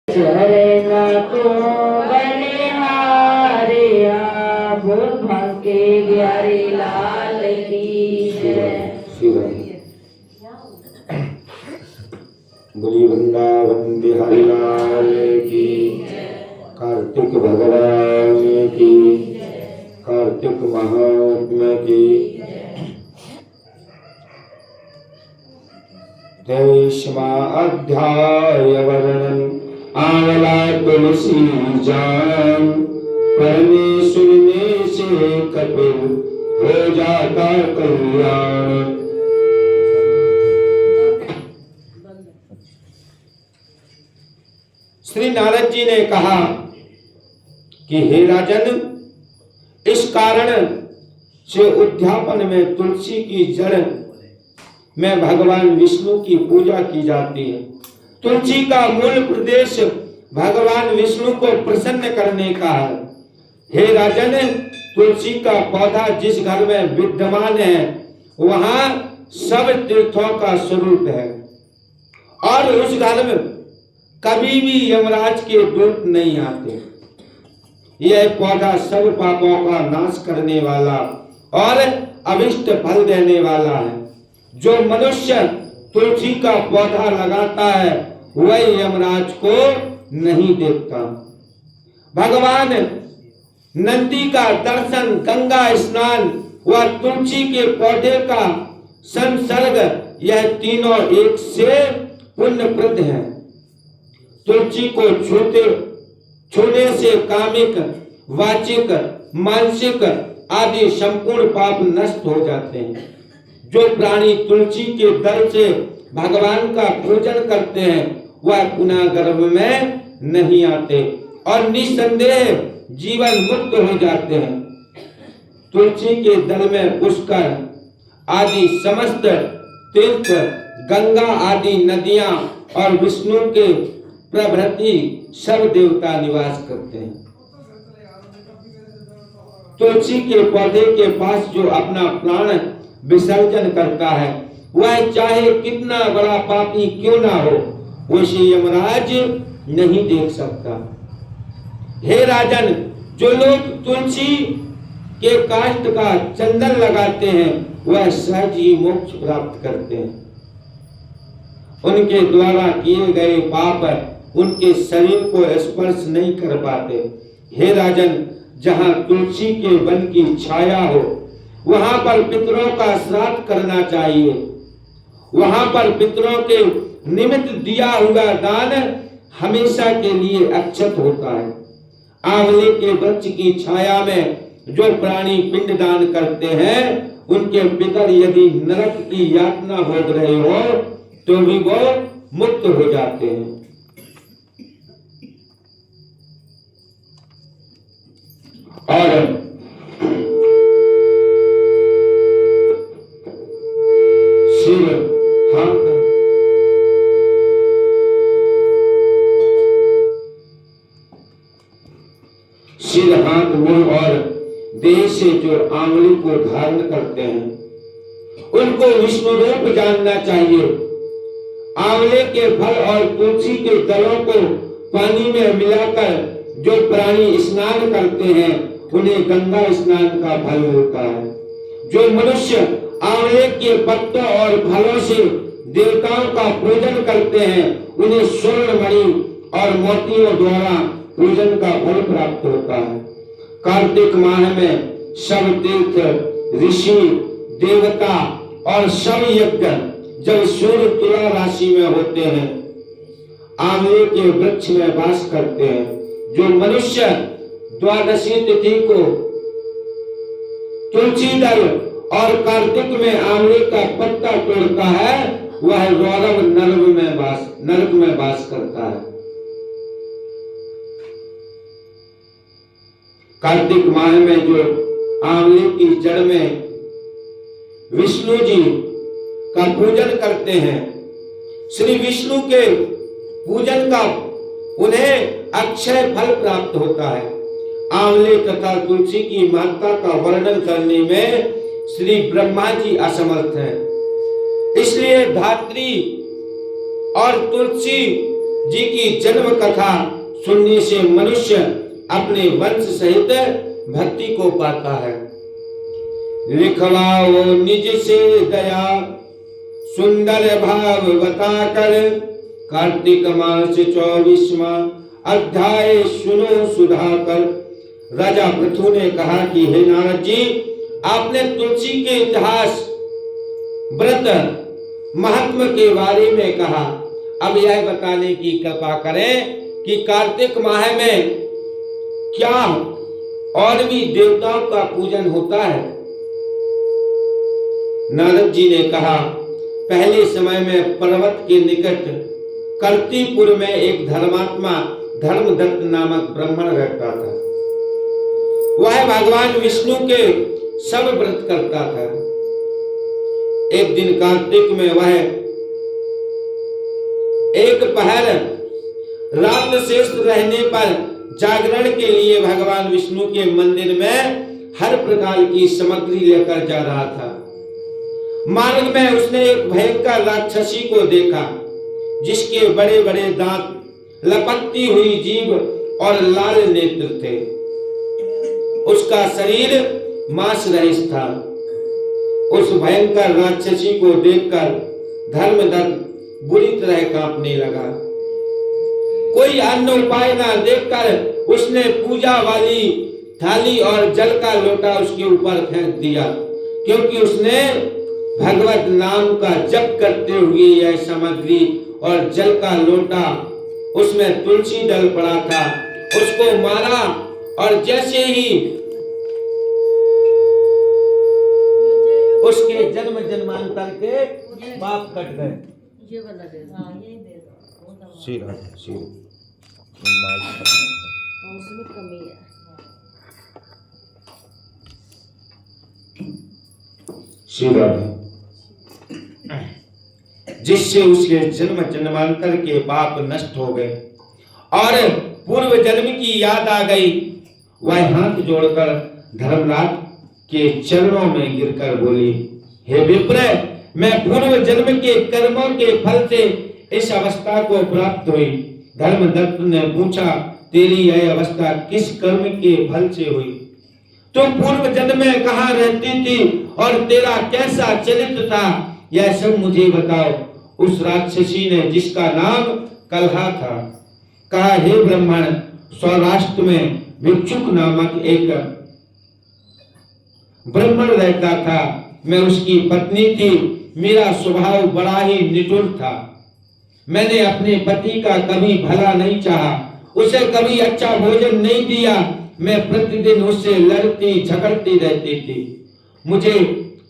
चरण को बलिहारिया बोल भाग्य ग्यारी लाल की जय। बोलिए वृंदावन बिहारी लाल की, कार्तिक भगवान की, कार्तिक महात्मा की। 23वां अध्याय वर्णन आंवला तुलसी जान, परमेश्वर ने से कपिल हो जाता कल्याण। श्री नारद जी ने कहा कि हे राजन, इस कारण से उद्यापन में तुलसी की जड़ में भगवान विष्णु की पूजा की जाती है। तुलसी का मूल प्रदेश भगवान विष्णु को प्रसन्न करने का है। हे राजन, तुलसी का पौधा जिस घर में विद्यमान है वहां सब तीर्थों का स्वरूप है और उस घर में कभी भी यमराज के दूत नहीं आते। यह पौधा सब पापों का नाश करने वाला और अभिष्ट फल देने वाला है। जो मनुष्य तुलसी का पौधा लगाता है वह यमराज को नहीं देखता। भगवान नंदी का दर्शन, गंगा स्नान व तुलसी के पौधे का संसर्ग, यह तीनों एक से पुण्यप्रद है। तुलसी को छूने से कामिक, वाचिक, मानसिक आदि संपूर्ण पाप नष्ट हो जाते हैं। जो प्राणी तुलसी के दल से भगवान का पूजन करते हैं वह पुनः गर्भ में नहीं आते और निसंदेह जीवन मुक्त हो जाते हैं। तुलसी के दल में पुष्कर आदि समस्त तीर्थ, गंगा आदि नदियां और विष्णु के प्रभृति सब देवता निवास करते हैं। तुलसी के पौधे के पास जो अपना प्राण विसर्जन करता है वह चाहे कितना बड़ा पापी क्यों ना हो, उसे यमराज नहीं देख सकता। हे राजन, जो लोग तुलसी के काष्ठ का चंदन लगाते हैं वह सहज ही मोक्ष प्राप्त करते हैं। उनके द्वारा किए गए पाप उनके शरीर को स्पर्श नहीं कर पाते। हे राजन, जहाँ तुलसी के वन की छाया हो वहां पर पितरों का श्राद्ध करना चाहिए। वहां पर पितरों के निमित्त दिया हुआ दान हमेशा के लिए अक्षत होता है। आंवले के वृक्ष की छाया में जो प्राणी पिंड दान करते हैं उनके पितर यदि नरक की यातना भोग रहे हो तो भी वो मुक्त हो जाते हैं। और सिर, हाथ, मुंह और देह से जो आंवली को धारण करते हैं उनको विष्णु रूप जानना चाहिए। आंवले के फल और तुलसी के दलों को पानी में मिलाकर जो प्राणी स्नान करते हैं उन्हें गंगा स्नान का फल मिलता है। जो मनुष्य आंवले के पत्तों और फलों से देवताओं का पूजन करते हैं उन्हें स्वर्ण मणि और मोतियों द्वारा पूजन का फल प्राप्त होता है। कार्तिक माह में सब तीर्थ, ऋषि, देवता और सब यज्ञ जब सूर्य तुला राशि में होते हैं आंवले के वृक्ष में वास करते हैं। जो मनुष्य द्वादशी तिथि को तुलसी दल और कार्तिक में आंवले का पत्ता तोड़ता है वह रौरव नरक में वास करता है। कार्तिक माह में जो आंवले की जड़ में विष्णु जी का पूजन करते हैं, श्री विष्णु के पूजन का उन्हें अक्षय फल प्राप्त होता है। आंवले तथा तुलसी की महत्ता का वर्णन करने में श्री ब्रह्मा जी असमर्थ हैं। इसलिए धात्री और तुलसी जी की जन्म कथा सुनने से मनुष्य अपने वंश सहित भक्ति को पाता है। लिखवाओ निज से दया सुंदर भाव बताकर, कार्तिक मास 24वां अध्याय सुनो सुधाकर। राजा पृथु ने कहा कि हे नारद जी, आपने तुलसी के इतिहास, व्रत, महात्मा के बारे में कहा। अब यह बताने की कृपा करें कि कार्तिक माह में क्या और भी देवताओं का पूजन होता है। नारद जी ने कहा, पहले समय में पर्वत के निकट कर्तिपुर में एक धर्मात्मा धर्मदत्त नामक ब्राह्मण रहता था। वह भगवान विष्णु के सब व्रत करता था। एक दिन कार्तिक में वह एक पहर रात शेष रहने पर जागरण के लिए भगवान विष्णु के मंदिर में हर प्रकार की सामग्री लेकर जा रहा था। मार्ग में उसने एक भयंकर राक्षसी को देखा, जिसके बड़े बड़े दांत, लपकती हुई जीभ और लाल नेत्र थे। उसका शरीर मांस रहित था। उस भयंकर राक्षसी को देखकर धर्मदत्त बुरी तरह कांपने लगा। कोई अन्य उपाय न देखकर उसने पूजा वाली थाली और जल का लोटा उसके ऊपर फेंक दिया, क्योंकि उसने भगवत नाम का जप करते हुए यह सामग्री और जल का लोटा, उसमें तुलसी दल पड़ा था, उसको मारा और जैसे ही उसके जन्म जन्मांतर के पाप कट गए। ये वाला दे दो। हाँ, ये दे दो। सीधा सीधा और उसमें कमी है। सीधा जिससे उसके जन्म जन्मांतर के पाप नष्ट हो गए और पूर्व जन्म की याद आ गई। वह हाथ जोड़कर धर्मराज के चरणों में गिरकर बोली, हे विप्र, मैं पूर्व जन्म के कर्मों के फल से इस अवस्था को प्राप्त हुई। धर्मदत्त ने पूछा, तेरी यह अवस्था किस कर्म के फल से हुई? तुम पूर्व जन्म में कहाँ रहती थी और तेरा कैसा चरित्र था, यह सब मुझे बताओ। उस राक्षसी ने, जिसका नाम कलहा था, कहा, हे ब्राह्मण, सौराष्ट्र में भिक्षुक नामक एक ब्राह्मण रहता था। मैं उसकी पत्नी थी। मेरा स्वभाव बड़ा ही निठुर था। मैंने अपने पति का कभी भला नहीं चाहा, उसे कभी अच्छा भोजन नहीं दिया। मैं प्रतिदिन उससे लड़ती झगड़ती रहती थी। मुझे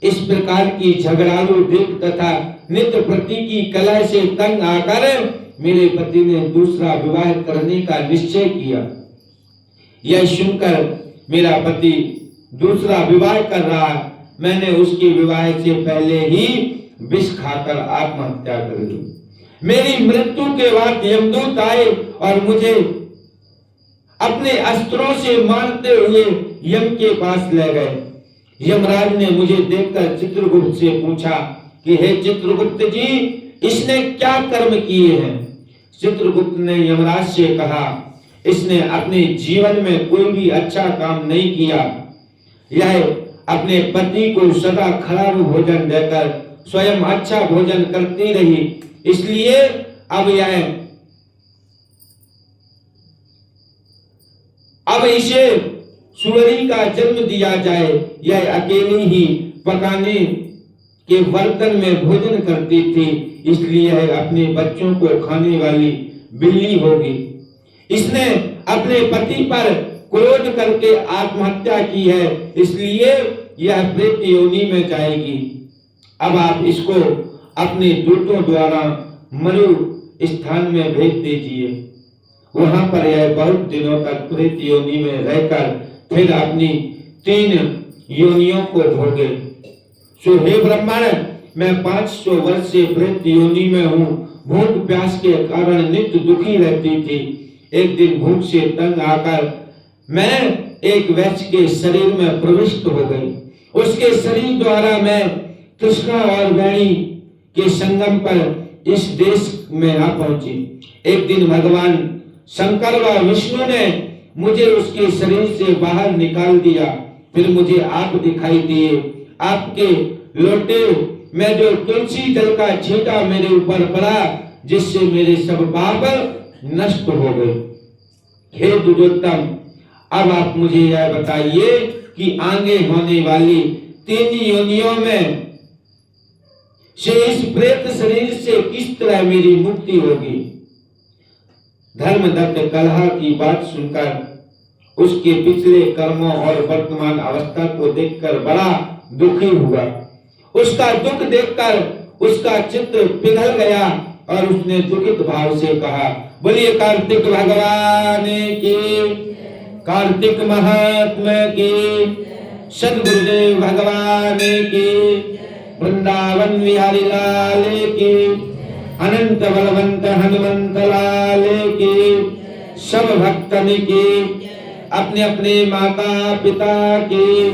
इस प्रकार की झगड़ालू देख तथा नित्य प्रति की कलह से तंग आकर मेरे पति ने दूसरा विवाह करने का निश्चय किया। यह सुनकर मेरा पति दूसरा विवाह कर रहा, मैंने उसके विवाह से पहले ही विष खाकर आत्महत्या कर ली। मेरी मृत्यु के बाद यमदूत आए और मुझे अपने अस्त्रों से मारते हुए यम के पास ले गए। यमराज ने मुझे देखकर चित्रगुप्त से पूछा कि हे चित्रगुप्त जी, इसने क्या कर्म किए हैं? चित्रगुप्त ने यमराज से कहा, इसने अपने जीवन में कोई भी अच्छा काम नहीं किया। यह अपने पति को सदा खराब भोजन देकर स्वयं अच्छा भोजन करती रही, इसलिए अब इसे सुअरी का जन्म दिया जाए। यह अकेली ही पकाने के बर्तन में भोजन करती थी, इसलिए यह अपने बच्चों को खाने वाली बिल्ली होगी। इसने अपने पति पर क्रोध करके आत्महत्या की है, इसलिए यह प्रेत योनि में जाएगी। अब आप इसको अपने दूतों द्वारा मरु स्थान में भेज दीजिए। वहां पर यह बहुत दिनों तक प्रेत योनि में रहकर फिर अपनी 3 योनियों को भोगे। सो हे ब्राह्मण, मैं 500 वर्ष से प्रेत योनि में हूँ। भूख प्यास के कारण नित्य दुखी रहती थी। एक दिन भूख से तंग आकर मैं एक वैश्य के शरीर में प्रविष्ट हो गई। उसके शरीर द्वारा मैं कृष्णा और वेणी के संगम पर इस देश में आ पहुंची। एक दिन भगवान शंकर व विष्णु ने मुझे उसके शरीर से बाहर निकाल दिया। फिर मुझे आप दिखाई दिए। आपके लोटे में जो तुलसी जल का छींटा मेरे ऊपर पड़ा, जिससे मेरे सब पाप नष्ट हो गए। हे दुर्योत्तम, अब आप मुझे यह बताइए कि आगे होने वाली 3 योनियों में से इस प्रेत शरीर से किस तरह मेरी मुक्ति होगी। धर्मदत्त कलह की बात सुनकर उसके पिछले कर्मों और वर्तमान अवस्था को देखकर बड़ा दुखी हुआ। उसका दुख देखकर उसका चित्त पिघल गया और उसने दुखित भाव से कहा, बोलिए कार्तिक भगवान की, कार्तिक महात्मा की, सद्गुरुदेव भगवान की, वृंदावन विहारी लाल की, अनंत बलवंत हनुमंत लाल की, सब भक्तन की, अपने अपने माता पिता की,